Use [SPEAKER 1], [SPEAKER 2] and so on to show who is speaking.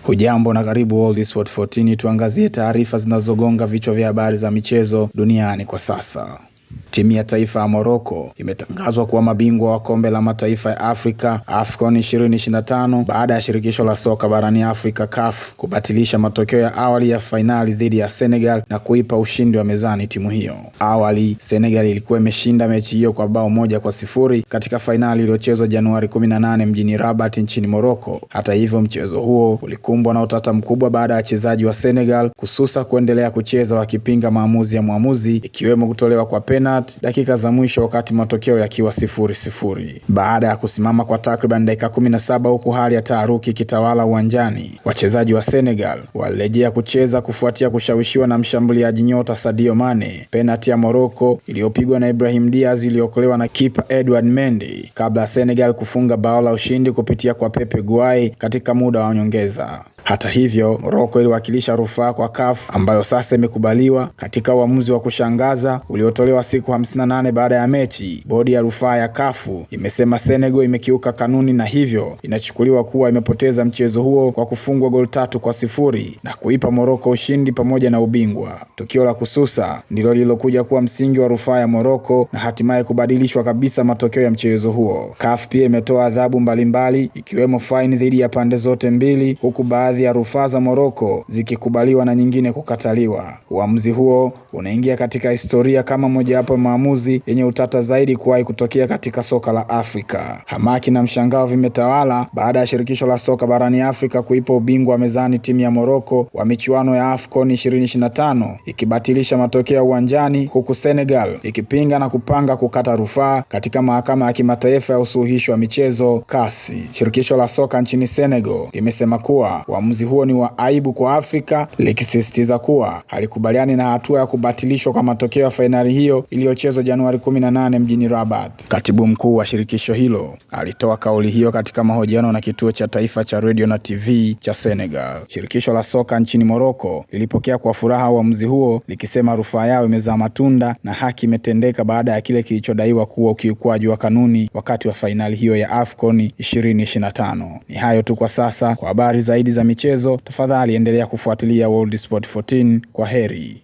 [SPEAKER 1] Hujambo na karibu World Sport 14, tuangazie taarifa zinazogonga vichwa vya habari za michezo duniani kwa sasa. Timu ya taifa ya Morocco imetangazwa kuwa mabingwa wa kombe la mataifa ya Afrika AFCON 2025 baada ya shirikisho la soka barani Afrika CAF kubatilisha matokeo ya awali ya fainali dhidi ya Senegal na kuipa ushindi wa mezani timu hiyo. Awali Senegal ilikuwa imeshinda mechi hiyo kwa bao 1-0 katika fainali iliyochezwa Januari 18 mjini Rabat nchini Morocco. Hata hivyo, mchezo huo ulikumbwa na utata mkubwa baada ya wachezaji wa Senegal kususa kuendelea kucheza wakipinga maamuzi ya mwamuzi, ikiwemo kutolewa kwa penalty dakika za mwisho wakati matokeo yakiwa 0-0. Baada ya kusimama kwa takriban dakika 17 huku hali ya taharuki kitawala uwanjani, wachezaji wa Senegal walirejea kucheza kufuatia kushawishiwa na mshambuliaji nyota Sadio Mane. Penalty ya Morocco iliyopigwa na Ibrahim Diaz iliokolewa na kipa Edouard Mendy kabla Senegal kufunga bao la ushindi kupitia kwa Pepe Gueye katika muda wa nyongeza. Hata hivyo, Morocco iliwakilisha rufaa kwa CAF ambayo sasa imekubaliwa. Katika uamuzi wa kushangaza uliotolewa siku 58 baada ya mechi, bodi ya rufaa ya CAF imesema Senegal imekiuka kanuni na hivyo inachukuliwa kuwa imepoteza mchezo huo kwa kufungwa goli 3-0 na kuipa Morocco ushindi pamoja na ubingwa. Tukio la kususa ndilo lilokuja kuwa msingi wa rufaa ya Morocco na hatimaye kubadilishwa kabisa matokeo ya mchezo huo. CAF pia imetoa adhabu mbalimbali ikiwemo faini dhidi ya pande zote mbili, huku baadhi ya rufaa za Morocco zikikubaliwa na nyingine kukataliwa. Uamuzi huo unaingia katika historia kama mojawapo maamuzi yenye utata zaidi kuwahi kutokea katika soka la Afrika. Hamaki na mshangao vimetawala baada ya shirikisho la soka barani Afrika kuipa ubingwa wa mezani timu ya Morocco wa michuano ya AFCON 2025 ikibatilisha matokeo uwanjani, huku Senegal ikipinga na kupanga kukata rufaa katika mahakama ya kimataifa ya usuluhishi wa michezo CAS. Shirikisho la soka nchini Senegal limesema kuwa uamuzi huo ni wa aibu kwa Afrika, likisisitiza kuwa halikubaliani na hatua ya kubatilishwa kwa matokeo ya fainali hiyo iliyochezwa Januari 18 mjini Rabat. Katibu mkuu wa shirikisho hilo alitoa kauli hiyo katika mahojiano na kituo cha taifa cha radio na TV cha Senegal. Shirikisho la soka nchini Morocco lilipokea kwa furaha uamuzi huo, likisema rufaa yao imezaa matunda na haki imetendeka baada ya kile kilichodaiwa kuwa ukiukwaji wa kanuni wakati wa fainali hiyo ya AFCON 2025. Ni hayo tu kwa sasa. Kwa habari zaidi za michezo, tafadhali endelea kufuatilia World Sport 14. Kwa heri.